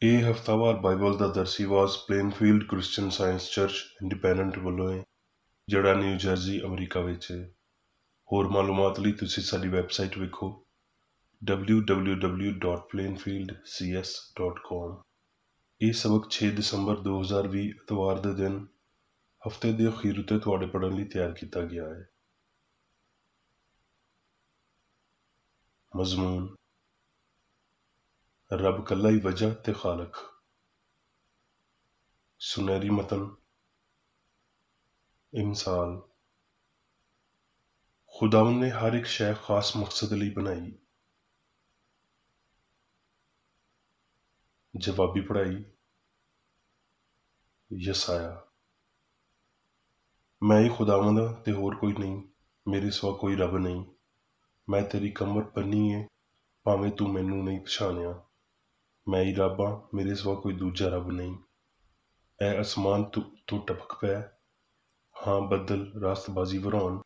ਇਹ ਹਫ਼ਤਾਵਾਰ ਬਾਈਬਲ ਦਾ ਦਰਸੀ ਵਾਸ Plainfield Christian Science Church Independent ਵੱਲੋਂ ਹੈ, ਜਿਹੜਾ ਨਿਊ ਜਰਸੀ ਅਮਰੀਕਾ ਵਿੱਚ ਹੈ। ਹੋਰ ਮਾਲੂਮਾਤ ਲਈ ਤੁਸੀਂ ਸਾਡੀ ਵੈਬਸਾਈਟ ਵੇਖੋ www.plainfieldcs.com। ਇਹ ਸਬਕ 6 ਦਸੰਬਰ 2020 ਐਤਵਾਰ ਦੇ ਦਿਨ ਹਫ਼ਤੇ ਦੇ ਅਖੀਰ ਉੱਤੇ ਤੁਹਾਡੇ ਪੜ੍ਹਨ ਲਈ ਤਿਆਰ ਕੀਤਾ ਗਿਆ ਹੈ। ਮਜ਼ਮੂਨ: ਰੱਬ ਕੱਲਾ ਹੀ ਵਜ੍ਹਾ ਤੇ ਖਾਲਕ। ਸੁਨਹਿਰੀ ਮਤਨ: ਇਮਸਾਲ। ਖੁਦਾਵੰਦ ਨੇ ਹਰ ਇੱਕ ਸ਼ੈ ਖਾਸ ਮਕਸਦ ਲਈ ਬਣਾਈ। ਜਵਾਬੀ ਪੜ੍ਹਾਈ। ਯਸਾਇਆ: ਮੈਂ ਹੀ ਖੁਦਾਵੰਦ ਹਾਂ ਤੇ ਹੋਰ ਕੋਈ ਨਹੀਂ, ਮੇਰੇ ਸਿਵਾ ਕੋਈ ਰੱਬ ਨਹੀਂ। ਮੈਂ ਤੇਰੀ ਕਮਰ ਬੰਨ੍ਹੀ ਏ, ਭਾਵੇਂ ਤੂੰ ਮੈਨੂੰ ਨਹੀਂ ਪਛਾਣਿਆ। ਮੈਂ ਹੀ ਰੱਬ ਹਾਂ, ਮੇਰੇ ਸਿਵਾ ਕੋਈ ਦੂਜਾ ਰੱਬ ਨਹੀਂ। ਐ ਅਸਮਾਨ ਤੋਂ ਟਪਕ ਪੈ, ਹਾਂ ਬੱਦਲ ਰਾਸਤਬਾਜ਼ੀ ਵਰਾਉਣ।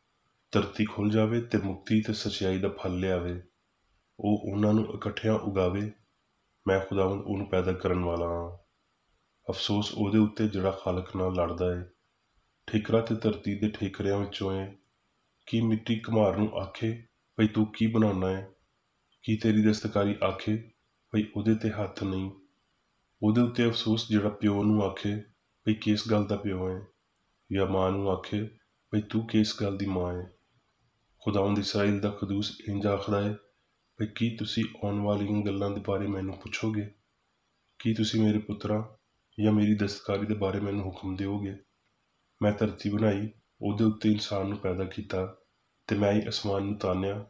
ਧਰਤੀ ਖੁੱਲ੍ਹ ਜਾਵੇ ਤੇ ਮੁਕਤੀ ਤੇ ਸੱਚਾਈ ਦਾ ਫਲ ਲਿਆਵੇ। ਉਹ ਉਹਨਾਂ ਨੂੰ ਇਕੱਠਿਆਂ ਉਗਾਵੇ। ਮੈਂ ਖੁਦਾਵੰਦ ਉਹਨੂੰ ਪੈਦਾ ਕਰਨ ਵਾਲਾ ਹਾਂ। ਅਫਸੋਸ ਉਹਦੇ ਉੱਤੇ ਜਿਹੜਾ ਖਾਲਕ ਨਾਲ ਲੜਦਾ ਏ। ਠੇਕਰਾ ਤੇ ਧਰਤੀ ਦੇ ਠੇਕਰਿਆਂ ਵਿੱਚੋਂ ਏ। ਕੀ ਮਿੱਟੀ ਘੁਮਾਰ ਨੂੰ ਆਖੇ ਭਈ ਤੂੰ ਕੀ ਬਣਾਉਣਾ ਏ? ਕੀ ਤੇਰੀ ਦਸਤਕਾਰੀ ਆਖੇ ਭਈ ਉਹਦੇ ਤੇ ਹੱਥ ਨਹੀਂ? ਉਹਦੇ ਉੱਤੇ ਅਫਸੋਸ ਜਿਹੜਾ ਪਿਓ ਨੂੰ ਆਖੇ ਭਈ ਕਿਸ ਗੱਲ ਦਾ ਪਿਓ ਏ, ਜਾਂ ਮਾਂ ਨੂੰ ਆਖੇ ਭਈ ਤੂੰ ਕਿਸ ਗੱਲ ਦੀ ਮਾਂ ਏ। ਖੁਦਾਵੰਦ ਇਸਰਾਈਲ ਦਾ ਕਦੂਸ ਇੰਝ ਆਖਦਾ ਏ ਭਈ ਕੀ ਤੁਸੀਂ ਆਉਣ ਵਾਲੀਆਂ ਗੱਲਾਂ ਦੇ ਬਾਰੇ ਮੈਨੂੰ ਪੁੱਛੋਗੇ? ਕੀ ਤੁਸੀਂ ਮੇਰੇ ਪੁੱਤਰਾਂ ਜਾਂ ਮੇਰੀ ਦਸਤਕਾਰੀ ਦੇ ਬਾਰੇ ਮੈਨੂੰ ਹੁਕਮ ਦਿਓਗੇ? ਮੈਂ ਧਰਤੀ ਬਣਾਈ, ਉਹਦੇ ਉੱਤੇ ਇਨਸਾਨ ਨੂੰ ਪੈਦਾ ਕੀਤਾ, ਤੇ ਮੈਂ ਹੀ ਅਸਮਾਨ ਨੂੰ ਤਾਨਿਆ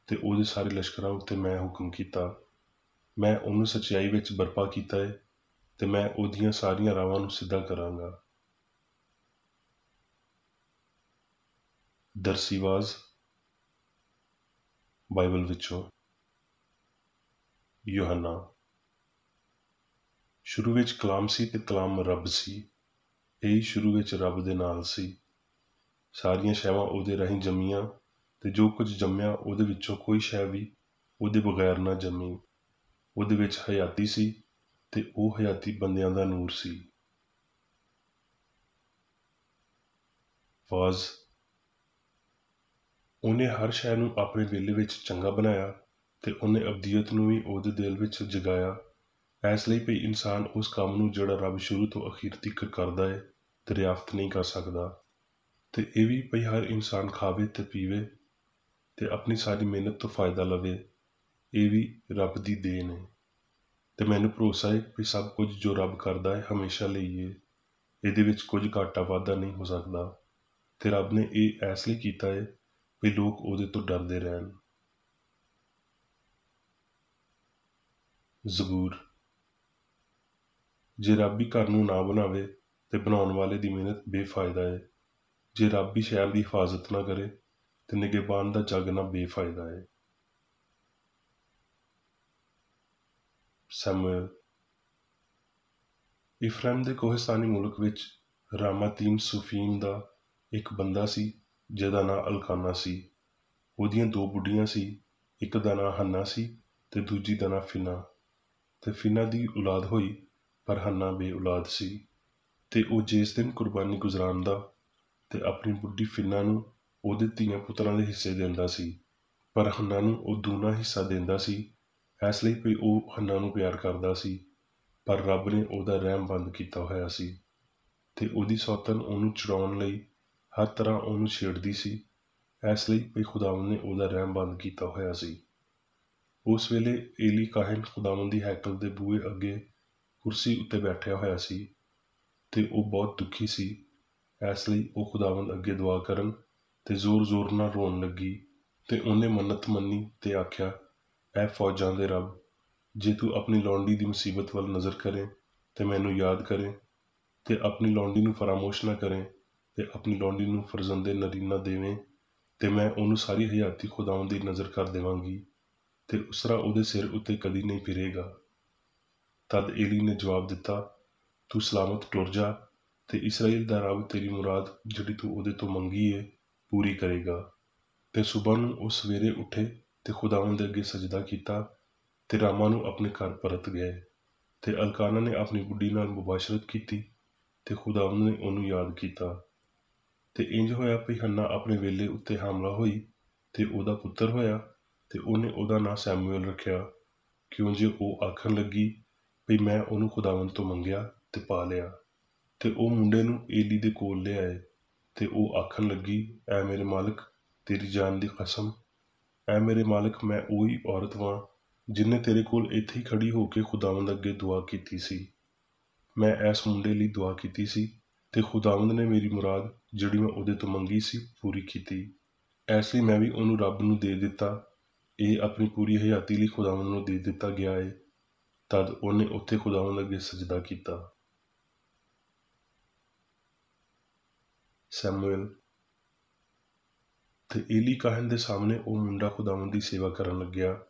ਤੇ ਉਹਦੇ ਸਾਰੇ ਲਸ਼ਕਰਾਂ ਉੱਤੇ ਮੈਂ ਹੁਕਮ ਕੀਤਾ। ਮੈਂ ਉਹਨੂੰ ਸੱਚਾਈ ਵਿੱਚ ਬਰਪਾ ਕੀਤਾ ਏ ਤੇ ਮੈਂ ਉਹਦੀਆਂ ਸਾਰੀਆਂ ਰਾਹਾਂ ਨੂੰ ਸਿੱਧਾ ਕਰਾਂਗਾ। ਦਰਸੀਵਾਜ਼ ਬਾਈਬਲ ਵਿੱਚੋਂ ਯੋਹੰਨਾ। ਸ਼ੁਰੂ ਵਿੱਚ ਕਲਾਮ ਸੀ ਤੇ ਕਲਾਮ ਰੱਬ ਸੀ। ਇਹੀ ਸ਼ੁਰੂ ਵਿੱਚ ਰੱਬ ਦੇ ਨਾਲ ਸੀ। ਸਾਰੀਆਂ ਸ਼ੈਵਾਂ ਉਹਦੇ ਰਾਹੀਂ ਜੰਮੀਆਂ, ਤੇ ਜੋ ਕੁਝ ਜੰਮਿਆ ਉਹਦੇ ਵਿੱਚੋਂ ਕੋਈ ਸ਼ੈ ਵੀ ਉਹਦੇ ਬਗੈਰ ਨਾ ਜੰਮੀ। ਉਹਦੇ ਵਿੱਚ ਹਯਾਤੀ ਸੀ ਤੇ ਉਹ ਹਯਾਤੀ ਬੰਦਿਆਂ ਦਾ ਨੂਰ ਸੀ। ਵਾਜ਼: ਉਹਨੇ ਹਰ ਸ਼ੈ ਨੂੰ ਆਪਣੇ ਵੇਲੇ ਵਿੱਚ ਚੰਗਾ ਬਣਾਇਆ ਤੇ ਉਹਨੇ ਅਬਦੀਅਤ ਨੂੰ ਵੀ ਉਹਦੇ ਦਿਲ ਵਿੱਚ ਜਗਾਇਆ, ਇਸ ਲਈ ਭਈ ਇਨਸਾਨ ਉਸ ਕੰਮ ਨੂੰ ਜਿਹੜਾ ਰੱਬ ਸ਼ੁਰੂ ਤੋਂ ਅਖੀਰ ਤੀਕਰ ਕਰਦਾ ਏ ਦਰਿਆਫਤ ਨਹੀਂ ਕਰ ਸਕਦਾ। ਤੇ ਇਹ ਵੀ ਭਈ ਹਰ ਇਨਸਾਨ ਖਾਵੇ ਤੇ ਪੀਵੇ ਤੇ ਆਪਣੀ ਸਾਰੀ ਮਿਹਨਤ ਤੋਂ ਫਾਇਦਾ ਲਵੇ। ਇਹ ਵੀ ਰੱਬ ਦੀ ਦੇਣ ਏ ਤੇ ਮੈਨੂੰ ਭਰੋਸਾ ਏ ਵੀ ਸਭ ਕੁਝ ਜੋ ਰੱਬ ਕਰਦਾ ਏ ਹਮੇਸ਼ਾ ਲਈ ਏ। ਇਹਦੇ ਵਿੱਚ ਕੁਝ ਘਾਟਾ ਵਾਧਾ ਨਹੀਂ ਹੋ ਸਕਦਾ ਤੇ ਰੱਬ ਨੇ ਇਹ ਇਸ ਲਈ ਕੀਤਾ ਏ ਵੀ ਲੋਕ ਉਹਦੇ ਤੋਂ ਡਰਦੇ ਰਹਿਣ। ਜ਼ਬੂਰ: ਜੇ ਰੱਬ ਹੀ ਘਰ ਨੂੰ ਨਾ ਬਣਾਵੇ ਤੇ ਬਣਾਉਣ ਵਾਲੇ ਦੀ ਮਿਹਨਤ ਬੇਫਾਇਦਾ ਏ। ਜੇ ਰੱਬ ਹੀ ਸ਼ਹਿਰ ਦੀ ਹਿਫਾਜ਼ਤ ਨਾ ਕਰੇ ਤੇ ਨਿਗਹਿਬਾਨ ਦਾ ਜਾਗਣਾ ਬੇਫਾਇਦਾ ਏ। ਸਮੂਏਲ: ਇਫਰਾਇਮ ਦੇ ਕੋਹਿਸਤਾਨੀ ਮੁਲਕ ਵਿੱਚ ਰਾਮਾਤੀਮ ਸੁਫੀਮ ਦਾ ਇੱਕ ਬੰਦਾ ਸੀ ਜਿਹਦਾ ਨਾਂ ਅਲਕਾਨਾ ਸੀ। ਉਹਦੀਆਂ ਦੋ ਬੁੱਢੀਆਂ ਸੀ, ਇੱਕ ਦਾ ਨਾਂ ਹੰਨਾ ਸੀ ਤੇ ਦੂਜੀ ਦਾ ਨਾਂ ਫਿਨਾ। ਤੇ ਫਿਨਾ ਦੀ ਔਲਾਦ ਹੋਈ ਪਰ ਹੰਨਾ ਬੇਔਲਾਦ ਸੀ। ਤੇ ਉਹ ਜਿਸ ਦਿਨ ਕੁਰਬਾਨੀ ਗੁਜ਼ਰਾਉਂਦਾ ਤੇ ਆਪਣੀ ਬੁੱਢੀ ਫਿਨਾ ਨੂੰ ਉਹਦੇ ਧੀਆਂ ਪੁੱਤਰਾਂ ਦੇ ਹਿੱਸੇ ਦਿੰਦਾ ਸੀ, ਪਰ ਹੰਨਾ ਨੂੰ ਉਹ ਦੂਣਾ ਹਿੱਸਾ ਦਿੰਦਾ ਸੀ, ਇਸ ਲਈ ਵੀ ਉਹ ਹੰਨਾ ਨੂੰ ਪਿਆਰ ਕਰਦਾ ਸੀ। ਪਰ ਰੱਬ ਨੇ ਉਹਦਾ ਰਹਿਮ ਬੰਦ ਕੀਤਾ ਹੋਇਆ ਸੀ ਤੇ ਉਹਦੀ ਸੌਤਨ ਉਹਨੂੰ ਚੁਰਾਉਣ ਲਈ ਹਰ ਤਰ੍ਹਾਂ ਉਹਨੂੰ ਛੇੜਦੀ ਸੀ, ਇਸ ਲਈ ਵੀ ਖੁਦਾਵੰਦ ਨੇ ਉਹਦਾ ਰਹਿਮ ਬੰਦ ਕੀਤਾ ਹੋਇਆ ਸੀ। ਉਸ ਵੇਲੇ ਏਲੀ ਕਾਹਨ ਖੁਦਾਵੰਦ ਦੀ ਹੈਕਲ ਦੇ ਬੂਹੇ ਅੱਗੇ ਕੁਰਸੀ ਉੱਤੇ ਬੈਠਿਆ ਹੋਇਆ ਸੀ ਤੇ ਉਹ ਬਹੁਤ ਦੁਖੀ ਸੀ। ਇਸ ਲਈ ਉਹ ਖੁਦਾਵੰਦ ਅੱਗੇ ਦੁਆ ਕਰਨ ਤੇ ਜ਼ੋਰ-ਜ਼ੋਰ ਨਾਲ ਰੋਣ ਲੱਗੀ ਤੇ ਉਹਨੇ ਮੰਨਤ ਮੰਨੀ ਤੇ ਆਖਿਆ, ਐ ਫੌਜਾਂ ਦੇ ਰੱਬ, ਜੇ ਤੂੰ ਆਪਣੀ ਲੌਂਡੀ ਦੀ ਮੁਸੀਬਤ ਵੱਲ ਨਜ਼ਰ ਕਰੇ ਤੇ ਮੈਨੂੰ ਯਾਦ ਕਰੇ ਤੇ ਆਪਣੀ ਲੌਂਡੀ ਨੂੰ ਫਰਾਮੋਸ਼ ਨਾ ਕਰੇ ਤੇ ਆਪਣੀ ਲੌਂਡੀ ਨੂੰ ਫਰਜ਼ੰਦੇ ਨਰੀਨਾ ਦੇਵੇਂ, ਤੇ ਮੈਂ ਉਹਨੂੰ ਸਾਰੀ ਹਯਾਤੀ ਖੁਦਾਵੰਦ ਦੀ ਨਜ਼ਰ ਕਰ ਦੇਵਾਂਗੀ ਤੇ ਉਸਰਾ ਉਹਦੇ ਸਿਰ ਉੱਤੇ ਕਦੀ ਨਹੀਂ ਫਿਰੇਗਾ। ਤਦ ਏਲੀ ਨੇ ਜਵਾਬ ਦਿੱਤਾ, ਤੂੰ ਸਲਾਮਤ ਟੁਰ ਜਾ ਤੇ ਇਸਰਾਈਲ ਦਾ ਰੱਬ ਤੇਰੀ ਮੁਰਾਦ ਜਿਹੜੀ ਤੂੰ ਉਹਦੇ ਤੋਂ ਮੰਗੀ ਏ ਪੂਰੀ ਕਰੇਗਾ। ਤੇ ਸੁਬਹ ਨੂੰ ਉਹ ਸਵੇਰੇ ਉੱਠੇ ਤੇ ਖੁਦਾਵੰਦ ਦੇ ਅੱਗੇ ਸਜਦਾ ਕੀਤਾ ਤੇ ਰਾਮਾ ਨੂੰ ਆਪਣੇ ਘਰ ਪਰਤ ਗਏ ਤੇ ਅਲਕਾਨਾ ਨੇ ਆਪਣੀ ਬੁੱਢੀ ਨਾਲ ਮੁਬਾਸ਼ਰਤ ਕੀਤੀ ਤੇ ਖੁਦਾਵੰਦ ਨੇ ਉਹਨੂੰ ਯਾਦ ਕੀਤਾ। ਤੇ ਇੰਜ ਹੋਇਆ ਵੀ ਹੰਨਾ ਆਪਣੇ ਵੇਲੇ ਉੱਤੇ ਹਮਲਾ ਹੋਈ ਤੇ ਉਹਦਾ ਪੁੱਤਰ ਹੋਇਆ ਤੇ ਉਹਨੇ ਉਹਦਾ ਨਾਂ ਸੈਮੂਅਲ ਰੱਖਿਆ, ਕਿਉਂ ਜੇ ਉਹ ਆਖਣ ਲੱਗੀ ਵੀ ਮੈਂ ਉਹਨੂੰ ਖੁਦਾਵੰਦ ਤੋਂ ਮੰਗਿਆ ਤੇ ਪਾ ਲਿਆ। ਤੇ ਉਹ ਮੁੰਡੇ ਨੂੰ ਏਲੀ ਦੇ ਕੋਲ ਲਿਆਏ ਤੇ ਉਹ ਆਖਣ ਲੱਗੀ, ਐ ਮੇਰੇ ਮਾਲਕ, ਤੇਰੀ ਜਾਨ ਦੀ ਕਸਮ, ਐ ਮੇਰੇ ਮਾਲਕ, ਮੈਂ ਉਹੀ ਔਰਤ ਵਾਂ ਜਿਹਨੇ ਤੇਰੇ ਕੋਲ ਇੱਥੇ ਹੀ ਖੜੀ ਹੋ ਕੇ ਖੁਦਾਵੰਦ ਅੱਗੇ ਦੁਆ ਕੀਤੀ ਸੀ। ਮੈਂ ਇਸ ਮੁੰਡੇ ਲਈ ਦੁਆ ਕੀਤੀ ਸੀ ਤੇ ਖੁਦਾਵੰਦ ਨੇ ਮੇਰੀ ਮੁਰਾਦ ਜਿਹੜੀ ਮੈਂ ਉਹਦੇ ਤੋਂ ਮੰਗੀ ਸੀ ਪੂਰੀ ਕੀਤੀ। ਇਸ ਲਈ ਮੈਂ ਵੀ ਉਹਨੂੰ ਰੱਬ ਨੂੰ ਦੇ ਦਿੱਤਾ। ਇਹ ਆਪਣੀ ਪੂਰੀ ਹਯਾਤੀ ਲਈ ਖੁਦਾਵੰਦ ਨੂੰ ਦੇ ਦਿੱਤਾ ਗਿਆ ਏ। ਤਦ ਉਹਨੇ ਉੱਥੇ ਖੁਦਾਵੰਦ ਅੱਗੇ ਸਜਦਾ ਕੀਤਾ। ਸੈਮੂਅਲ। ਤੇ ਏਲੀ ਕਾਹਨ ਦੇ ਸਾਹਮਣੇ ਉਹ ਮੁੰਡਾ ਖੁਦਾਵੰਦ ਦੀ ਸੇਵਾ ਕਰਨ ਲੱਗਿਆ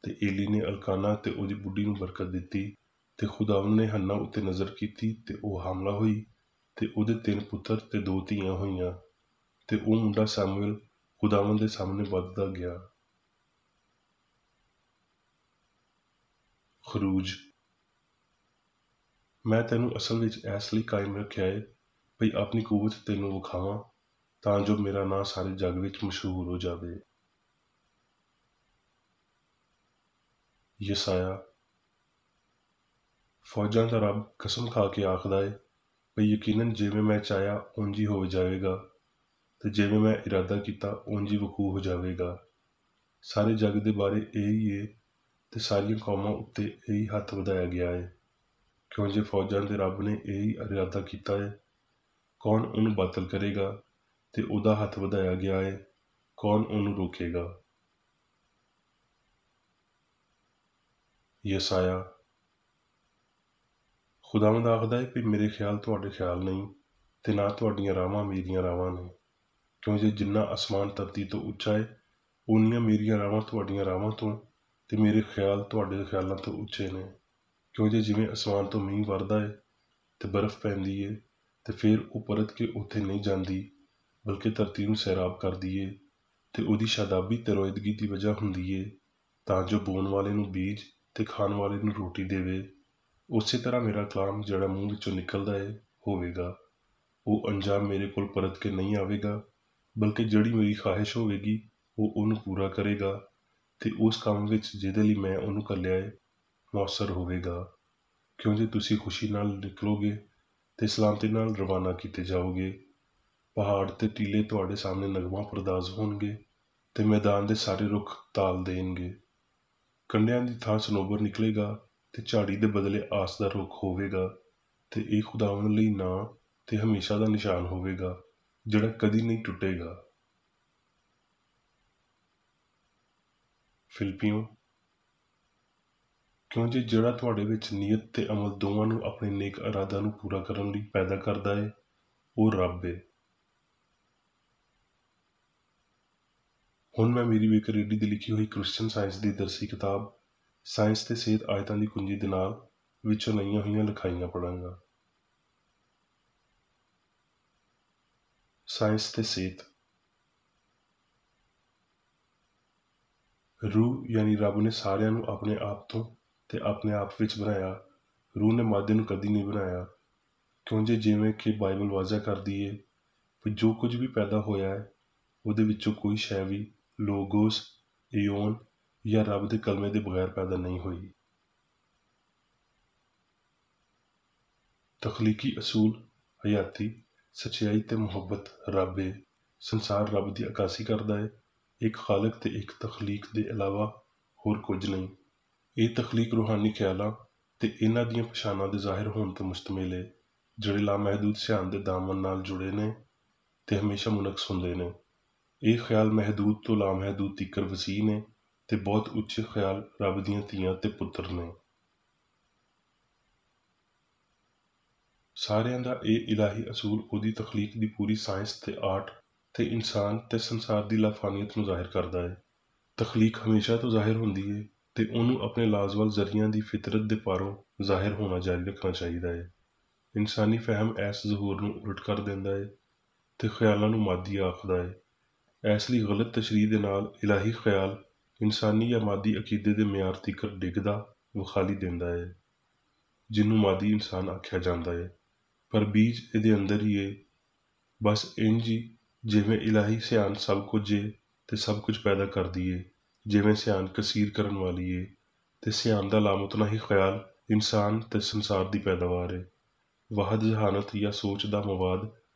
ਤੇ ਏਲੀ ਨੇ ਅਲਕਾਨਾ ਤੇ ਉਹਦੀ ਬੁੱਢੀ ਨੂੰ ਬਰਕਤ ਦਿੱਤੀ। ਤੇ ਖੁਦਾਵੰਦ ਨੇ ਹੰਨਾ ਉੱਤੇ ਨਜ਼ਰ ਕੀਤੀ ਤੇ ਉਹ ਹਾਮਲਾ ਹੋਈ ਤੇ ਉਹਦੇ 3 ਪੁੱਤਰ ਤੇ 2 ਧੀਆਂ ਹੋਈਆਂ। ਤੇ ਉਹ ਮੁੰਡਾ ਸੈਮੂਅਲ ਖੁਦਾਵੰਦ ਦੇ ਸਾਹਮਣੇ ਵੱਧਦਾ ਗਿਆ। ਖਰੂਜ। ਮੈਂ ਤੈਨੂੰ ਅਸਲ ਵਿੱਚ ਇਸ ਲਈ ਕਾਇਮ ਰੱਖਿਆ ਏ ਭਈ ਆਪਣੀ ਕੁਵਤ ਤੈਨੂੰ ਵਿਖਾਵਾਂ, ਤਾਂ ਜੋ ਮੇਰਾ ਨਾਂ ਸਾਰੇ ਜੱਗ ਵਿੱਚ ਮਸ਼ਹੂਰ ਹੋ ਜਾਵੇ। ਯਸਾਇਆ। ਫੌਜਾਂ ਦਾ ਰੱਬ ਕਸਮ ਖਾ ਕੇ ਆਖਦਾ ਏ ਭਈ ਯਕੀਨਨ ਜਿਵੇਂ ਮੈਂ ਚਾਹਿਆ ਉਂਝ ਹੀ ਹੋ ਜਾਵੇਗਾ ਤੇ ਜਿਵੇਂ ਮੈਂ ਇਰਾਦਾ ਕੀਤਾ ਉਂਝ ਹੀ ਵਕੂਅ ਹੋ ਜਾਵੇਗਾ। ਸਾਰੇ ਜੱਗ ਦੇ ਬਾਰੇ ਇਹੀ ਏ ਤੇ ਸਾਰੀਆਂ ਕੌਮਾਂ ਉੱਤੇ ਇਹੀ ਹੱਥ ਵਧਾਇਆ ਗਿਆ ਏ, ਕਿਉਂ ਜੇ ਫੌਜਾਂ ਦੇ ਰੱਬ ਨੇ ਇਹੀ ਇਰਾਦਾ ਕੀਤਾ ਏ। ਕੌਣ ਉਹਨੂੰ ਬਾਤਲ ਕਰੇਗਾ? ਤੇ ਉਹਦਾ ਹੱਥ ਵਧਾਇਆ ਗਿਆ ਏ, ਕੌਣ ਉਹਨੂੰ ਰੋਕੇਗਾ? ਯਸਾਇਆ। ਖੁਦਾਵੰਦ ਆਖਦਾ ਏ ਵੀ ਮੇਰੇ ਖਿਆਲ ਤੁਹਾਡੇ ਖਿਆਲ ਨਹੀਂ ਤੇ ਨਾ ਤੁਹਾਡੀਆਂ ਰਾਹਾਂ ਮੇਰੀਆਂ ਰਾਹਾਂ ਨੇ, ਕਿਉਂ ਜੇ ਜਿੰਨਾ ਅਸਮਾਨ ਧਰਤੀ ਤੋਂ ਉੱਚਾ ਏ ਓਨੀਆਂ ਮੇਰੀਆਂ ਰਾਹਾਂ ਤੁਹਾਡੀਆਂ ਰਾਹਾਂ ਤੋਂ ਤੇ ਮੇਰੇ ਖਿਆਲ ਤੁਹਾਡੇ ਖਿਆਲਾਂ ਤੋਂ ਉੱਚੇ ਨੇ। ਕਿਉਂ ਜੇ ਜਿਵੇਂ ਅਸਮਾਨ ਤੋਂ ਮੀਂਹ ਵਰਦਾ ਏ ਤੇ ਬਰਫ਼ ਪੈਂਦੀ ਏ ਤੇ ਫਿਰ ਉਹ ਪਰਤ ਕੇ ਉੱਥੇ ਨਹੀਂ ਜਾਂਦੀ ਬਲਕਿ ਧਰਤੀ ਨੂੰ ਸੈਰਾਬ ਕਰਦੀ ਏ ਤੇ ਉਹਦੀ ਸ਼ਾਦਾਬੀ ਤੇ ਰੋਇਦਗੀ ਦੀ ਵਜ੍ਹਾ ਹੁੰਦੀ ਏ ਤਾਂ ਜੋ ਬੋਣ ਵਾਲੇ ਨੂੰ ਬੀਜ ਤੇ ਖਾਣ ਵਾਲੇ ਨੂੰ ਰੋਟੀ ਦੇਵੇ, ਉਸੇ ਤਰ੍ਹਾਂ ਮੇਰਾ ਕਲਾਮ ਜਿਹੜਾ ਮੂੰਹ ਵਿੱਚੋਂ ਨਿਕਲਦਾ ਏ ਹੋਵੇਗਾ। ਉਹ ਅੰਜਾਮ ਮੇਰੇ ਕੋਲ ਪਰਤ ਕੇ ਨਹੀਂ ਆਵੇਗਾ ਬਲਕਿ ਜਿਹੜੀ ਮੇਰੀ ਖਾਹਿਸ਼ ਹੋਵੇਗੀ ਉਹ ਉਹਨੂੰ ਪੂਰਾ ਕਰੇਗਾ ਤੇ ਉਸ ਕੰਮ ਵਿੱਚ ਜਿਹਦੇ ਲਈ ਮੈਂ ਉਹਨੂੰ ਘੱਲਿਆ ਏ ਮੌਸਰ ਹੋਵੇਗਾ। ਕਿਉਂ ਜੇ ਤੁਸੀਂ ਖੁਸ਼ੀ ਨਾਲ ਨਿਕਲੋਗੇ ਤੇ ਸਲਾਮਤੀ ਨਾਲ ਰਵਾਨਾ ਕੀਤੇ ਜਾਓਗੇ। ਪਹਾੜ ਤੇ ਟੀਲੇ ਤੁਹਾਡੇ ਸਾਹਮਣੇ ਨਗਮਾ ਪਰਦਾਜ਼ ਹੋਣਗੇ ਤੇ ਮੈਦਾਨ ਦੇ ਸਾਰੇ ਰੁੱਖ ਤਾਲ ਦੇਣਗੇ। ਕੰਡਿਆਂ ਦੀ ਥਾਂ ਸਨੋਬਰ ਨਿਕਲੇਗਾ ਤੇ ਝਾੜੀ ਦੇ ਬਦਲੇ ਆਸ ਦਾ ਰੁੱਖ ਹੋਵੇਗਾ ਤੇ ਇਹ ਖੁਦਾਵੰਦ ਲਈ ਨਾਂ ਤੇ ਹਮੇਸ਼ਾ ਦਾ ਨਿਸ਼ਾਨ ਹੋਵੇਗਾ ਜਿਹੜਾ ਕਦੀ ਨਹੀਂ ਟੁੱਟੇਗਾ। ਫਿਲਪੀਓ। ਕਿਉਂ ਜੇ ਜਿਹੜਾ ਤੁਹਾਡੇ ਵਿੱਚ ਨੀਅਤ ਤੇ ਅਮਲ ਦੋਵਾਂ ਨੂੰ ਆਪਣੇ ਨੇਕ ਇਰਾਦਾ ਨੂੰ ਪੂਰਾ ਕਰਨ ਲਈ ਪੈਦਾ ਕਰਦਾ ਏ ਉਹ ਰੱਬ ਏ। ਹੁਣ ਮੈਂ ਮੇਰੀ ਵੇਕਰੇਡੀ ਦੀ ਲਿਖੀ ਹੋਈ ਕ੍ਰਿਸਚਨ ਸਾਇੰਸ ਦੀ ਦਰਸੀ ਕਿਤਾਬ ਸਾਇੰਸ ਤੇ ਸਿਹਤ ਆਇਤਾਂ ਦੀ ਕੁੰਜੀ ਦੇ ਨਾਲ ਵਿੱਚੋਂ ਲਈਆਂ ਹੋਈਆਂ ਲਿਖਾਈਆਂ ਪੜਾਂਗਾ। ਸਾਇੰਸ ਤੇ ਸਿਹਤ। ਰੂਹ ਯਾਨੀ ਰੱਬ ਨੇ ਸਾਰਿਆਂ ਨੂੰ ਆਪਣੇ ਆਪ ਤੋਂ ਤੇ ਆਪਣੇ ਆਪ ਵਿੱਚ ਬਣਾਇਆ। ਰੂਹ ਨੇ ਮਾਦੇ ਨੂੰ ਕਦੀ ਨਹੀਂ ਬਣਾਇਆ, ਕਿਉਂ ਜੇ ਜਿਵੇਂ ਕਿ ਬਾਈਬਲ ਵਾਜ਼ਾ ਕਰਦੀ ਏ ਕਿ ਜੋ ਕੁਝ ਵੀ ਪੈਦਾ ਹੋਇਆ ਹੈ ਉਹਦੇ ਵਿੱਚੋਂ ਕੋਈ ਸ਼ੈ ਵੀ ਲੋਗੋਸ, ਏਓਨ ਜਾਂ ਰੱਬ ਦੇ ਕਲਮੇ ਦੇ ਬਗੈਰ ਪੈਦਾ ਨਹੀਂ ਹੋਈ। ਤਖਲੀਕੀ ਅਸੂਲ, ਹਯਾਤੀ, ਸੱਚਾਈ ਤੇ ਮੁਹੱਬਤ ਰੱਬ ਏ। ਸੰਸਾਰ ਰੱਬ ਦੀ ਅਕਾਸੀ ਕਰਦਾ ਏ, ਇੱਕ ਖਾਲਕ ਤੇ ਇੱਕ ਤਖਲੀਕ ਦੇ ਇਲਾਵਾ ਹੋਰ ਕੁਝ ਨਹੀਂ। ਇਹ ਤਖਲੀਕ ਰੂਹਾਨੀ ਖਿਆਲਾਂ ਤੇ ਇਹਨਾਂ ਦੀਆਂ ਪਛਾਣਾਂ ਦੇ ਜ਼ਾਹਿਰ ਹੋਣ ਤੇ ਮੁਸ਼ਤਮਿਲ ਏ ਜਿਹੜੇ ਲਾਮਹਿਦੂਦ ਸਿਆਣ ਦੇ ਦਾਮਨ ਨਾਲ ਜੁੜੇ ਨੇ ਤੇ ਹਮੇਸ਼ਾ ਮੁਨਕਸ ਹੁੰਦੇ ਨੇ। ਇਹ ਖਿਆਲ ਮਹਿਦੂਦ ਤੋਂ ਲਾਮਹਿਦੂਦ ਤੀਕਰ ਵਸੀਹ ਨੇ ਤੇ ਬਹੁਤ ਉੱਚੇ ਖਿਆਲ ਰੱਬ ਦੀਆਂ ਧੀਆਂ ਤੇ ਪੁੱਤਰ ਨੇ। ਸਾਰਿਆਂ ਦਾ ਇਹ ਇਲਾਹੀ ਅਸੂਲ ਉਹਦੀ ਤਖਲੀਕ ਦੀ ਪੂਰੀ ਸਾਇੰਸ ਤੇ ਆਰਟ ਤੇ ਇਨਸਾਨ ਤੇ ਸੰਸਾਰ ਦੀ ਲਾਫਾਨੀਅਤ ਨੂੰ ਜ਼ਾਹਿਰ ਕਰਦਾ ਹੈ। ਤਖਲੀਕ ਹਮੇਸ਼ਾ ਤੋਂ ਜ਼ਾਹਿਰ ਹੁੰਦੀ ਹੈ ਤੇ ਉਹਨੂੰ ਆਪਣੇ ਲਾਜ਼ਵਾਲ ਜ਼ਰੀਆਂ ਦੀ ਫਿਤਰਤ ਦੇ ਪਾਰੋਂ ਜ਼ਾਹਿਰ ਹੋਣਾ ਜਾਰੀ ਰੱਖਣਾ ਚਾਹੀਦਾ ਹੈ। ਇਨਸਾਨੀ ਫਹਿਮ ਇਸ ਜ਼ਹੂਰ ਨੂੰ ਉਲਟ ਕਰ ਦਿੰਦਾ ਹੈ ਤੇ ਖਿਆਲਾਂ ਨੂੰ ਮਾਦੀ ਆਖਦਾ ਹੈ। ਇਸ ਲਈ ਗਲਤ ਤਸ਼ਰੀਹ ਦੇ ਨਾਲ ਇਲਾਹੀ ਖਿਆਲ ਇਨਸਾਨੀ ਜਾਂ ਮਾਦੀ ਅਕੀਦੇ ਦੇ ਮਿਆਰ ਤੀਕਰ ਡਿੱਗਦਾ ਵਿਖਾਲੀ ਦਿੰਦਾ ਹੈ। ਜਿਹਨੂੰ ਮਾਦੀ ਇਨਸਾਨ ਆਖਿਆ ਜਾਂਦਾ ਹੈ। ਪਰ ਬੀਜ ਇਹਦੇ ਅੰਦਰ ਹੀ ਏ। ਬਸ ਇੰਝ ਹੀ ਜਿਵੇਂ ਇਲਾਹੀ ਸਿਆਣ ਸਭ ਕੁਝ ਏ ਤੇ ਸਭ ਕੁਝ ਪੈਦਾ ਕਰਦੀ ਏ, ਜਿਵੇਂ ਸਿਆਣ ਕਸੀਰ ਕਰਨ ਵਾਲੀ ਏ ਤੇ ਸਿਆਣ ਦਾ ਲਾਮਤਨਾ ਹੀ ਖਿਆਲ ਇਨਸਾਨ ਤੇ ਸੰਸਾਰ ਦੀ ਪੈਦਾਵਾਰ ਏ। ਵਾਹਦ ਜਹਾਨਤ ਜਾਂ ਸੋਚ ਦਾ ਮਵਾਦ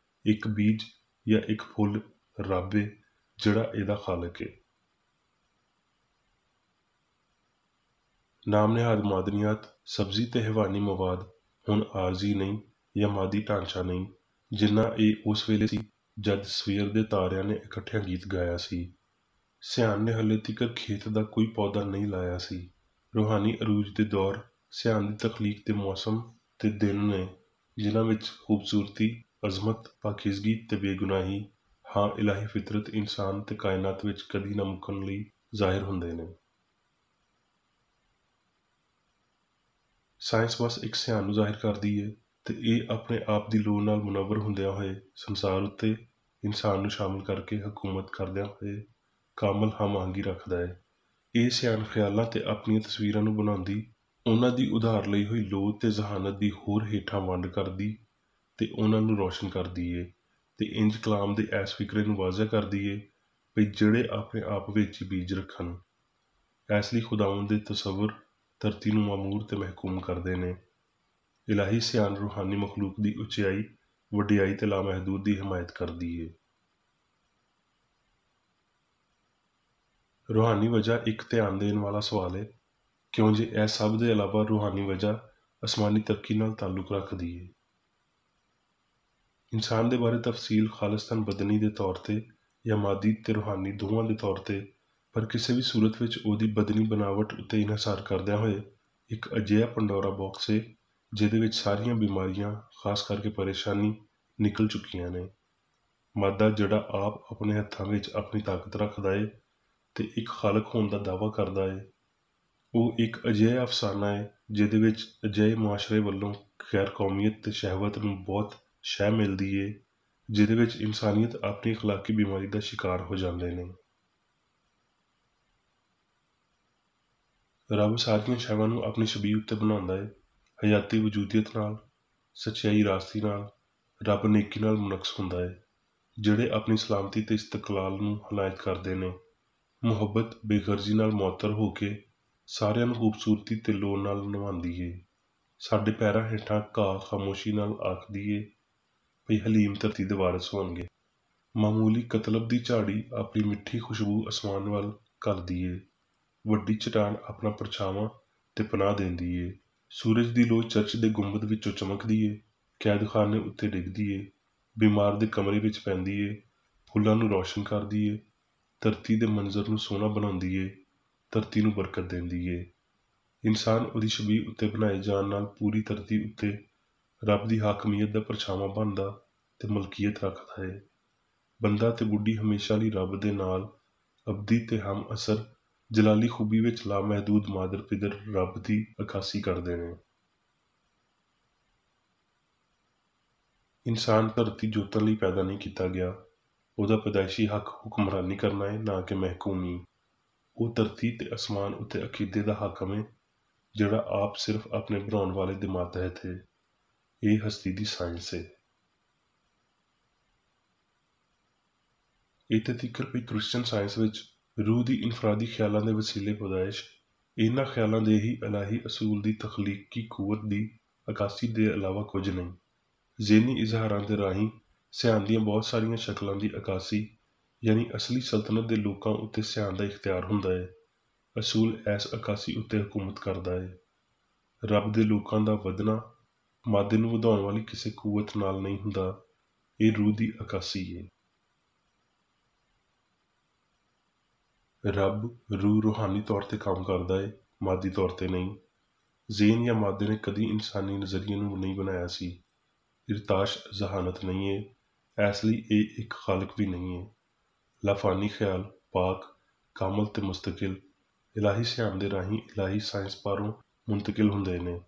ਇੱਕ ਬੀਜ ਜਾਂ ਇੱਕ ਫੁੱਲ ਰੱਬ ਏ ਜਿਹੜਾ ਇਹਦਾ ਖਾਲਕ ਏ। ਨਾਮ ਨਿਹਾਦ ਮਾਦਨੀਆਤ ਸਬਜ਼ੀ ਤੇ ਹੈਵਾਨੀ ਮਵਾਦ ਹੁਣ ਆਰਜ਼ੀ ਨਹੀਂ ਜਾਂ ਮਾਦੀ ਢਾਂਚਾ ਨਹੀਂ, ਜਿੰਨਾ ਇਹ ਉਸ ਵੇਲੇ ਸੀ ਜਦ ਸਵੇਰ ਦੇ ਤਾਰਿਆਂ ਨੇ ਇਕੱਠਿਆਂ ਗੀਤ ਗਾਇਆ ਸੀ। ਸਿਆਣ ਨੇ ਹਲੇ ਤੀਕਰ ਖੇਤ ਦਾ ਕੋਈ ਪੌਦਾ ਨਹੀਂ ਲਾਇਆ ਸੀ। ਰੂਹਾਨੀ ਅਰੂਜ ਦੇ ਦੌਰ ਸਿਆਣ ਦੀ ਤਖਲੀਕ ਦੇ ਮੌਸਮ ਤੇ ਦਿਨ ਨੇ, ਜਿਨ੍ਹਾਂ ਵਿੱਚ ਖੂਬਸੂਰਤੀ, ਅਜ਼ਮਤ, ਪਾਕੀਜ਼ਗੀ ਤੇ ਬੇਗੁਨਾਹੀ, ਹਾਂ ਇਲਾਹੀ ਫਿਤਰਤ ਇਨਸਾਨ ਤੇ ਕਾਇਨਾਤ ਵਿੱਚ ਕਦੀ ਨਾ ਮੁੱਕਣ ਲਈ ਜ਼ਾਹਿਰ ਹੁੰਦੇ ਨੇ। ਸਾਇੰਸ ਬਸ ਇੱਕ ਸਿਆਣ ਨੂੰ ਜ਼ਾਹਿਰ ਕਰਦੀ ਏ ਤੇ ਇਹ ਆਪਣੇ ਆਪ ਦੀ ਲੋੜ ਨਾਲ ਮੁਨੱਵਰ ਹੁੰਦਿਆਂ ਹੋਏ ਸੰਸਾਰ ਉੱਤੇ ਇਨਸਾਨ ਨੂੰ ਸ਼ਾਮਲ ਕਰਕੇ ਹਕੂਮਤ ਕਰਦਿਆਂ ਹੋਏ ਕਾਮਲ ਹਮ-ਆਹੰਗੀ ਰੱਖਦਾ ਹੈ। ਇਹ ਸਿਆਣ ਖਿਆਲਾਂ ਤੇ ਆਪਣੀਆਂ ਤਸਵੀਰਾਂ ਨੂੰ ਬਣਾਉਂਦੀ, ਉਹਨਾਂ ਦੀ ਉਧਾਰ ਲਈ ਹੋਈ ਲੋੜ ਤੇ ਜ਼ਹਾਨਤ ਦੀ ਹੋਰ ਹੇਠਾਂ ਵੰਡ ਕਰਦੀ ਤੇ ਉਹਨਾਂ ਨੂੰ ਰੌਸ਼ਨ ਕਰਦੀ ਏ ਤੇ ਇੰਜ ਕਲਾਮ ਦੇ ਐਸ ਫਿਕਰੇ ਨੂੰ ਵਾਜ਼ਿਹ ਕਰਦੀ ਏ ਵੀ ਜਿਹੜੇ ਆਪਣੇ ਆਪ ਵਿੱਚ ਹੀ ਬੀਜ ਰੱਖਣ। ਇਸ ਲਈ ਖੁਦਾਵੰਦ ਦੇ ਤਸੱਵੁਰ ਧਰਤੀ ਨੂੰ ਮਾਮੂਰ ਤੇ ਮਹਿਕੂਮ ਕਰਦੇ ਨੇ। ਇਲਾਹੀ ਸਿਆਣ ਰੂਹਾਨੀ ਮਖਲੂਕ ਦੀ ਉਚਿਆਈ, ਵਡਿਆਈ ਤੇ ਲਾਮਹਿਦੂਦ ਦੀ ਹਮਾਇਤ ਕਰਦੀ ਏ। ਰੂਹਾਨੀ ਵਜ੍ਹਾ ਇੱਕ ਧਿਆਨ ਦੇਣ ਵਾਲਾ ਸਵਾਲ ਹੈ, ਕਿਉਂ ਜੇ ਇਹ ਸਭ ਦੇ ਇਲਾਵਾ ਰੂਹਾਨੀ ਵਜ੍ਹਾ ਅਸਮਾਨੀ ਤਰੱਕੀ ਨਾਲ ਤਾਲੁਕ ਰੱਖਦੀ ਏ। ਇਨਸਾਨ ਦੇ ਬਾਰੇ ਤਫਸੀਲ ਖਾਲਿਸਤਾਨ ਬਦਨੀ ਦੇ ਤੌਰ ਤੇ ਜਾਂ ਮਾਦੀ ਤੇ ਰੂਹਾਨੀ ਦੋਵਾਂ ਦੇ ਤੌਰ ਤੇ, ਪਰ ਕਿਸੇ ਵੀ ਸੂਰਤ ਵਿੱਚ ਉਹਦੀ ਬਦਨੀ ਬਣਾਵਟ ਉੱਤੇ ਇਨਹਿਸਾਰ ਕਰਦਿਆਂ ਹੋਏ ਇੱਕ ਅਜਿਹਾ ਪੰਡੋਰਾ ਬਾਕਸ ਏ ਜਿਹਦੇ ਵਿੱਚ ਸਾਰੀਆਂ ਬਿਮਾਰੀਆਂ, ਖਾਸ ਕਰਕੇ ਪਰੇਸ਼ਾਨੀ, ਨਿਕਲ ਚੁੱਕੀਆਂ ਨੇ। ਮਾਦਾ ਜਿਹੜਾ ਆਪ ਆਪਣੇ ਹੱਥਾਂ ਵਿੱਚ ਆਪਣੀ ਤਾਕਤ ਰੱਖਦਾ ਏ ਤੇ ਇੱਕ ਖਾਲਕ ਹੋਣ ਦਾ ਦਾਅਵਾ ਕਰਦਾ ਏ, ਉਹ ਇੱਕ ਅਜਿਹਾ ਅਫਸਾਨਾ ਏ ਜਿਹਦੇ ਵਿੱਚ ਅਜਿਹੇ ਮੁਆਸ਼ਰੇ ਵੱਲੋਂ ਗੈਰ ਕੌਮੀਅਤ ਤੇ ਸ਼ਹਿਵਤ ਨੂੰ ਬਹੁਤ ਸ਼ਹਿ ਮਿਲਦੀ ਏ, ਜਿਹਦੇ ਵਿੱਚ ਇਨਸਾਨੀਅਤ ਆਪਣੀ ਅਖਲਾਕੀ ਬਿਮਾਰੀ ਦਾ ਸ਼ਿਕਾਰ ਹੋ ਜਾਂਦੇ ਨੇ। ਰੱਬ ਸਾਰੀਆਂ ਸ਼ੈਵਾਂ ਨੂੰ ਆਪਣੀ ਛਬੀ ਉੱਤੇ ਬਣਾਉਂਦਾ ਏ, ਹਯਾਤੀ ਵਜੂਦੀਅਤ ਨਾਲ, ਸੱਚਾਈ ਰਾਸਤੀ ਨਾਲ। ਰੱਬ ਨੇਕੀ ਨਾਲ ਮੁਨਕਸ ਹੁੰਦਾ ਏ। ਜਿਹੜੇ ਆਪਣੀ ਸਲਾਮਤੀ ਤੇ ਇਸਤਕਲਾਲ ਨੂੰ ਹਮਾਇਤ ਕਰਦੇ ਨੇ। ਮੁਹੱਬਤ ਬੇਗਰਜ਼ੀ ਨਾਲ ਮੁਅੱਤਰ ਹੋ ਕੇ ਸਾਰਿਆਂ ਨੂੰ ਖੂਬਸੂਰਤੀ ਤੇ ਲੋੜ ਨਾਲ ਨਿਭਾਉਂਦੀ ਏ। ਸਾਡੇ ਪੈਰਾਂ ਹੇਠਾਂ ਘਾਹ ਖਾਮੋਸ਼ੀ ਨਾਲ ਆਖਦੀ ਏ ਭਈ ਹਲੀਮ ਧਰਤੀ ਦੇ ਵਾਰਿਸ ਹੋਣਗੇ। ਮਾਮੂਲੀ ਕਤਲਬ ਦੀ ਝਾੜੀ ਆਪਣੀ ਮਿੱਠੀ ਖੁਸ਼ਬੂ ਅਸਮਾਨ ਵੱਲ ਘੱਲਦੀ ਏ। ਵੱਡੀ ਚਟਾਨ ਆਪਣਾ ਪਰਛਾਵਾਂ ਤੇ ਪਨਾਹ ਦਿੰਦੀ ਏ। ਸੂਰਜ ਦੀ ਲੋ ਚਰਚ ਦੇ ਗੁੰਬਦ ਵਿੱਚੋਂ ਚਮਕਦੀ ਏ, ਕੈਦਖਾਨੇ ਉੱਤੇ ਡਿੱਗਦੀ ਏ, ਬਿਮਾਰ ਦੇ ਕਮਰੇ ਵਿੱਚ ਪੈਂਦੀ ਏ, ਫੁੱਲਾਂ ਨੂੰ ਰੌਸ਼ਨ ਕਰਦੀ ਏ, ਧਰਤੀ ਦੇ ਮੰਜ਼ਰ ਨੂੰ ਸੋਹਣਾ ਬਣਾਉਂਦੀ ਏ, ਧਰਤੀ ਨੂੰ ਬਰਕਤ ਦਿੰਦੀ ਏ। ਇਨਸਾਨ ਉਹਦੀ ਛਬੀ ਉੱਤੇ ਬਣਾਏ ਜਾਣ ਨਾਲ ਪੂਰੀ ਧਰਤੀ ਉੱਤੇ ਰੱਬ ਦੀ ਹਾਕਮੀਅਤ ਦਾ ਪਰਛਾਵਾਂ ਬਣਦਾ ਤੇ ਮਲਕੀਅਤ ਰੱਖਦਾ ਏ। ਬੰਦਾ ਤੇ ਬੁੱਢੀ ਹਮੇਸ਼ਾ ਲਈ ਰੱਬ ਦੇ ਨਾਲ ਅਬਦੀ ਤੇ ਹਮ ਅਸਰ ਜਲਾਲੀ ਖੂਬੀ ਵਿੱਚ ਲਾਮਹਿਦੂਦ ਮਾਦਰ ਪਿਦਰ ਰੱਬ ਦੀ ਅਕਾਸੀ ਕਰਦੇ ਨੇ। ਇਨਸਾਨ ਧਰਤੀ ਜੋਤਣ ਲਈ ਪੈਦਾ ਨਹੀਂ ਕੀਤਾ ਗਿਆ। ਉਹਦਾ ਪੈਦਾਇਸ਼ੀ ਹੱਕ ਹੁਕਮਰਾਨੀ ਕਰਨਾ ਹੈ, ਨਾ ਕਿ ਮਹਿਕੂਮੀ। ਉਹ ਧਰਤੀ ਤੇ ਅਸਮਾਨ ਉੱਤੇ ਅਕੀਦੇ ਦਾ ਹਾਕਮ ਹੈ, ਜਿਹੜਾ ਆਪ ਸਿਰਫ ਆਪਣੇ ਬਣਾਉਣ ਵਾਲੇ ਦੇ ਮਾਤਹਿਤ ਹੈ। ਇਹ ਹਸਤੀ ਦੀ ਸਾਇੰਸ ਹੈ। ਇੱਥੇ ਤੀਕਰ ਵੀ ਕ੍ਰਿਸਚਨ ਸਾਇੰਸ ਵਿੱਚ ਰੂਹ ਦੀ ਇਨਫਰਾਦੀ ਖਿਆਲਾਂ ਦੇ ਵਸੀਲੇ ਪੈਦਾਇਸ਼, ਇਹਨਾਂ ਖਿਆਲਾਂ ਦੇ ਹੀ ਇਲਾਹੀ ਅਸੂਲ ਦੀ ਤਖਲੀਕੀ ਕੂਵਤ ਦੀ ਅਕਾਸੀ ਦੇ ਇਲਾਵਾ ਕੁਝ ਨਹੀਂ। ਜ਼ੇਨੀ ਇਜ਼ਹਾਰਾਂ ਦੇ ਰਾਹੀਂ ਸਿਆਣ ਦੀਆਂ ਬਹੁਤ ਸਾਰੀਆਂ ਸ਼ਕਲਾਂ ਦੀ ਅਕਾਸੀ, ਯਾਨੀ ਅਸਲੀ ਸਲਤਨਤ ਦੇ ਲੋਕਾਂ ਉੱਤੇ ਸਿਆਣ ਦਾ ਇਖਤਿਆਰ ਹੁੰਦਾ ਹੈ। ਅਸੂਲ ਐਸ ਅਕਾਸੀ ਉੱਤੇ ਹਕੂਮਤ ਕਰਦਾ ਹੈ। ਰੱਬ ਦੇ ਲੋਕਾਂ ਦਾ ਵਧਣਾ ਮਾਦੇ ਨੂੰ ਵਧਾਉਣ ਵਾਲੀ ਕਿਸੇ ਕੂਵਤ ਨਾਲ ਨਹੀਂ ਹੁੰਦਾ, ਇਹ ਰੂਹ ਦੀ ਅਕਾਸੀ ਹੈ। ਰੱਬ ਰੂਹ ਰੂਹਾਨੀ ਤੌਰ ਤੇ ਕੰਮ ਕਰਦਾ ਹੈ, ਮਾਦੀ ਤੌਰ ਤੇ ਨਹੀਂ। ਜ਼ੇਨ ਜਾਂ ਮਾਦੇ ਨੇ ਕਦੀ ਇਨਸਾਨੀ ਨਜ਼ਰੀਏ ਨੂੰ ਨਹੀਂ ਬਣਾਇਆ ਸੀ। ਇਰਤਾਸ਼ ਜ਼ਹਾਨਤ ਨਹੀਂ ਹੈ, ਇਸ ਲਈ ਇਹ ਇੱਕ ਖਾਲਕ ਵੀ ਨਹੀਂ ਹੈ। ਲਾਫਾਨੀ ਖਿਆਲ ਪਾਕ, ਕਾਮਲ ਤੇ ਮੁਸਤਕਿਲ ਇਲਾਹੀ ਸਿਆਣ ਦੇ ਰਾਹੀਂ ਇਲਾਹੀ ਸਾਇੰਸ ਪਾਰੋਂ ਮੁੰਤਕਿਲ ਹੁੰਦੇ ਨੇ,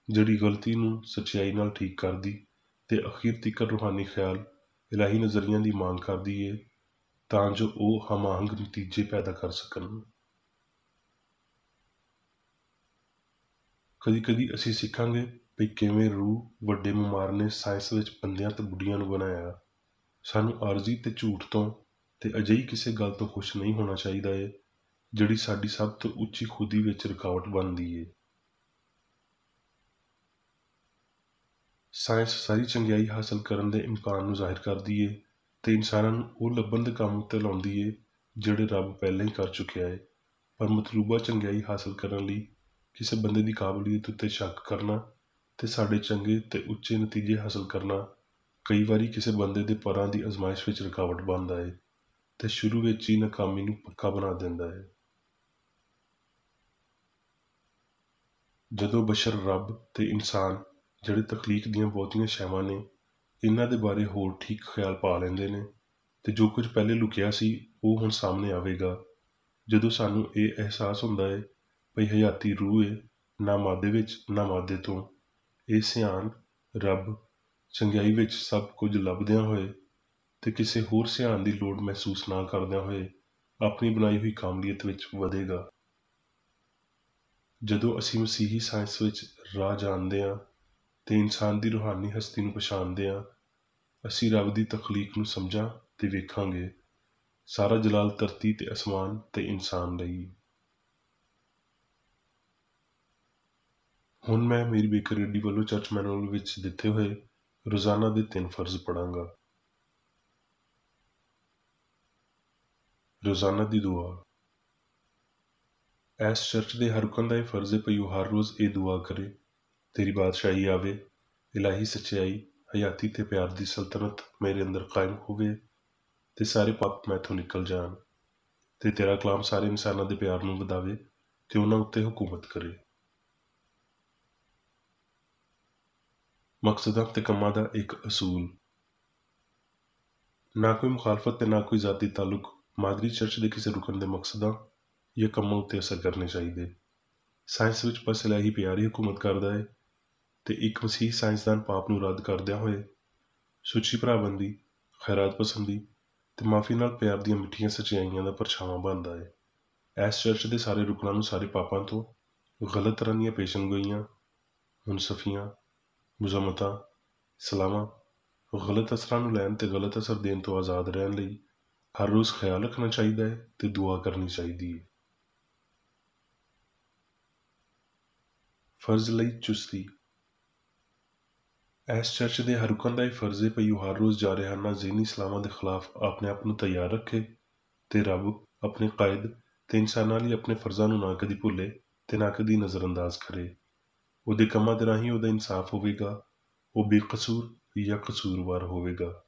ਜਿਹੜੀ ਗਲਤੀ ਨੂੰ ਸੱਚਾਈ ਨਾਲ ਠੀਕ ਕਰਦੀ ਤੇ ਅਖੀਰ ਤੀਕਰ ਰੂਹਾਨੀ ਖਿਆਲ ਇਲਾਹੀ ਨਜ਼ਰੀਆਂ ਦੀ ਮੰਗ ਕਰਦੀ ਏ ਤਾਂ ਜੋ ਉਹ ਹਮਾਹੰਗ ਨਤੀਜੇ ਪੈਦਾ ਕਰ ਸਕਣ। ਕਦੀ ਕਦੀ ਅਸੀਂ ਸਿੱਖਾਂਗੇ ਵੀ ਕਿਵੇਂ ਰੂਹ ਵੱਡੇ ਮੁਮਾਰ ਨੇ ਸਾਇੰਸ ਵਿੱਚ ਬੰਦਿਆਂ ਤੇ ਬੁੱਢੀਆਂ ਨੂੰ ਬਣਾਇਆ। ਸਾਨੂੰ ਆਰਜ਼ੀ ਤੇ ਝੂਠ ਤੋਂ ਤੇ ਅਜਿਹੀ ਕਿਸੇ ਗੱਲ ਤੋਂ ਖੁਸ਼ ਨਹੀਂ ਹੋਣਾ ਚਾਹੀਦਾ ਏ ਜਿਹੜੀ ਸਾਡੀ ਸਭ ਤੋਂ ਉੱਚੀ ਖੁਦੀ ਵਿੱਚ ਰੁਕਾਵਟ ਬਣਦੀ ਏ। ਸਾਇੰਸ ਸਾਰੀ ਚੰਗਿਆਈ ਹਾਸਲ ਕਰਨ ਦੇ ਇਮਕਾਨ ਨੂੰ ਜ਼ਾਹਿਰ ਕਰਦੀ ਏ ਤੇ ਇਨਸਾਨਾਂ ਨੂੰ ਉਹ ਲੱਭਣ ਦੇ ਕੰਮ ਉੱਤੇ ਲਾਉਂਦੀ ਏ ਜਿਹੜੇ ਰੱਬ ਪਹਿਲਾਂ ਹੀ ਕਰ ਚੁੱਕਿਆ ਏ। ਪਰ ਮਤਲੂਬਾ ਚੰਗਿਆਈ ਹਾਸਲ ਕਰਨ ਲਈ ਕਿਸੇ ਬੰਦੇ ਦੀ ਕਾਬਲੀਅਤ ਉੱਤੇ ਸ਼ੱਕ ਕਰਨਾ ਤੇ ਸਾਡੇ ਚੰਗੇ ਤੇ ਉੱਚੇ ਨਤੀਜੇ ਹਾਸਲ ਕਰਨਾ ਕਈ ਵਾਰੀ ਕਿਸੇ ਬੰਦੇ ਦੇ ਪਰਾਂ ਦੀ ਅਜ਼ਮਾਇਸ਼ ਵਿੱਚ ਰੁਕਾਵਟ ਬਣਦਾ ਏ ਤੇ ਸ਼ੁਰੂ ਵਿੱਚ ਹੀ ਨਾਕਾਮੀ ਨੂੰ ਪੱਕਾ ਬਣਾ ਦਿੰਦਾ ਏ। ਜਦੋਂ ਬਸ਼ਰ ਰੱਬ ਤੇ ਇਨਸਾਨ ਜਿਹੜੇ ਤਖਲੀਕ ਦੀਆਂ ਬਹੁਤੀਆਂ ਸ਼ੈਵਾਂ ਨੇ ਇਹਨਾਂ ਦੇ ਬਾਰੇ ਹੋਰ ਠੀਕ ਖਿਆਲ ਪਾ ਲੈਂਦੇ ਨੇ ਤੇ ਜੋ ਕੁਝ ਪਹਿਲੇ ਲੁਕਿਆ ਸੀ ਉਹ ਹੁਣ ਸਾਹਮਣੇ ਆਵੇਗਾ। ਜਦੋਂ ਸਾਨੂੰ ਇਹ ਅਹਿਸਾਸ ਹੁੰਦਾ ਏ ਭਈ ਹਯਾਤੀ ਰੂਹ ਏ, ਨਾ ਮਾਦੇ ਵਿੱਚ ਨਾ ਮਾਦੇ ਤੋਂ, ਇਹ ਸਿਆਣ ਰੱਬ ਚੰਗਿਆਈ ਵਿੱਚ ਸਭ ਕੁਝ ਲੱਭਦਿਆਂ ਹੋਏ ਤੇ ਕਿਸੇ ਹੋਰ ਸਿਆਣ ਦੀ ਲੋੜ ਮਹਿਸੂਸ ਨਾ ਕਰਦਿਆਂ ਹੋਏ ਆਪਣੀ ਬਣਾਈ ਹੋਈ ਕਾਮਲੀਅਤ ਵਿੱਚ ਵਧੇਗਾ। ਜਦੋਂ ਅਸੀਂ ਮਸੀਹੀ ਸਾਇੰਸ ਵਿੱਚ ਰਾਹ ਜਾਣਦੇ ਹਾਂ ਤੇ ਇਨਸਾਨ ਦੀ ਰੂਹਾਨੀ ਹਸਤੀ ਨੂੰ ਪਛਾਣਦੇ ਹਾਂ, ਅਸੀਂ ਰੱਬ ਦੀ ਤਖਲੀਕ ਨੂੰ ਸਮਝਾਂ ਤੇ ਵੇਖਾਂਗੇ ਸਾਰਾ ਜਲਾਲ ਧਰਤੀ ਤੇ ਅਸਮਾਨ ਤੇ ਇਨਸਾਨ ਲਈ। ਹੁਣ ਮੈਂ ਮੇਰੀ ਬੇਕਰ ਰੇਡੀ ਵੱਲੋਂ ਚਰਚ ਮੈਨੂਅਲ ਵਿੱਚ ਦਿੱਤੇ ਹੋਏ ਰੋਜ਼ਾਨਾ ਦੇ 3 ਫਰਜ਼ ਪੜਾਂਗਾ। ਰੋਜ਼ਾਨਾ ਦੀ ਦੁਆ। ਇਸ ਚਰਚ ਦੇ ਹਰ ਰੁਕਨ ਦਾ ਇਹ ਫਰਜ਼ ਹੈ ਭਈ ਉਹ ਹਰ ਰੋਜ਼ ਇਹ ਦੁਆ ਕਰੇ, ਤੇਰੀ ਬਾਦਸ਼ਾਹੀ ਆਵੇ, ਇਲਾਹੀ ਸੱਚਾਈ, ਹਯਾਤੀ ਤੇ ਪਿਆਰ ਦੀ ਸਲਤਨਤ ਮੇਰੇ ਅੰਦਰ ਕਾਇਮ ਹੋਵੇ ਤੇ ਸਾਰੇ ਪਾਪ ਮੈਥੋਂ ਨਿਕਲ ਜਾਣ ਤੇ ਤੇਰਾ ਕਲਾਮ ਸਾਰੇ ਇਨਸਾਨਾਂ ਦੇ ਪਿਆਰ ਨੂੰ ਵਧਾਵੇ ਤੇ ਉਹਨਾਂ ਉੱਤੇ ਹੁਕੂਮਤ ਕਰੇ। ਮਕਸਦਾਂ ਤੇ ਕੰਮਾਂ ਦਾ ਇੱਕ ਅਸੂਲ। ਨਾ ਕੋਈ ਮੁਖਾਲਫਤ ਤੇ ਨਾ ਕੋਈ ਜ਼ਾਤੀ ਤਾਲੁਕ ਮਾਦਰੀ ਚਰਚ ਦੇ ਕਿਸੇ ਰੁਕਨ ਦੇ ਮਕਸਦਾਂ ਜਾਂ ਕੰਮਾਂ ਉੱਤੇ ਅਸਰ ਕਰਨੇ ਚਾਹੀਦੇ। ਸਾਇੰਸ ਵਿੱਚ ਬਸ ਇਲਾਹੀ ਪਿਆਰ ਹੀ ਹੁਕੂਮਤ ਕਰਦਾ ਹੈ ਤੇ ਇੱਕ ਮਸੀਹ ਸਾਇੰਸਦਾਨ ਪਾਪ ਨੂੰ ਰੱਦ ਕਰਦਿਆਂ ਹੋਏ ਸੁੱਚੀ ਭਰਾਬੰਦੀ, ਖੈਰਾਤ ਪਸੰਦੀ ਤੇ ਮਾਫੀ ਨਾਲ ਪਿਆਰ ਦੀਆਂ ਮਿੱਠੀਆਂ ਸੱਚਾਈਆਂ ਦਾ ਪਰਛਾਵਾਂ ਬਣਦਾ ਹੈ। ਇਸ ਚਰਚ ਦੇ ਸਾਰੇ ਰੁਕਨਾਂ ਨੂੰ ਸਾਰੇ ਪਾਪਾਂ ਤੋਂ, ਗਲਤ ਤਰ੍ਹਾਂ ਦੀਆਂ ਪੇਸ਼ਨਗੋਈਆਂ, ਮੁਨਸਫੀਆਂ, ਮੁਜ਼ਮਤਾਂ, ਸਲਾਮਾਂ, ਗਲਤ ਅਸਰਾਂ ਨੂੰ ਲੈਣ ਤੇ ਗਲਤ ਅਸਰ ਦੇਣ ਤੋਂ ਆਜ਼ਾਦ ਰਹਿਣ ਲਈ ਹਰ ਰੋਜ਼ ਖਿਆਲ ਰੱਖਣਾ ਚਾਹੀਦਾ ਹੈ ਤੇ ਦੁਆ ਕਰਨੀ ਚਾਹੀਦੀ ਹੈ। ਫਰਜ਼ ਲਈ ਚੁਸਤੀ। ਇਸ ਚਰਚ ਦੇ ਹਰ ਰੁਕਨ ਦਾ ਇਹ ਫਰਜ਼ ਹੈ ਭਈ ਉਹ ਹਰ ਰੋਜ਼ ਜਾਰਿਹਾਨਾ ਜ਼ਿਹਨੀ ਸਲਾਮਾਂ ਦੇ ਖਿਲਾਫ ਆਪਣੇ ਆਪ ਨੂੰ ਤਿਆਰ ਰੱਖੇ ਤੇ ਰੱਬ, ਆਪਣੇ ਕਾਇਦ ਤੇ ਇਨਸਾਨਾਂ ਲਈ ਆਪਣੇ ਫਰਜ਼ਾਂ ਨੂੰ ਨਾ ਕਦੀ ਭੁੱਲੇ ਤੇ ਨਾ ਕਦੀ ਨਜ਼ਰਅੰਦਾਜ਼ ਕਰੇ। ਉਹਦੇ ਕੰਮਾਂ ਦੇ ਰਾਹੀਂ ਉਹਦਾ ਇਨਸਾਫ ਹੋਵੇਗਾ, ਉਹ ਬੇਕਸੂਰ ਜਾਂ ਕਸੂਰਵਾਰ ਹੋਵੇਗਾ।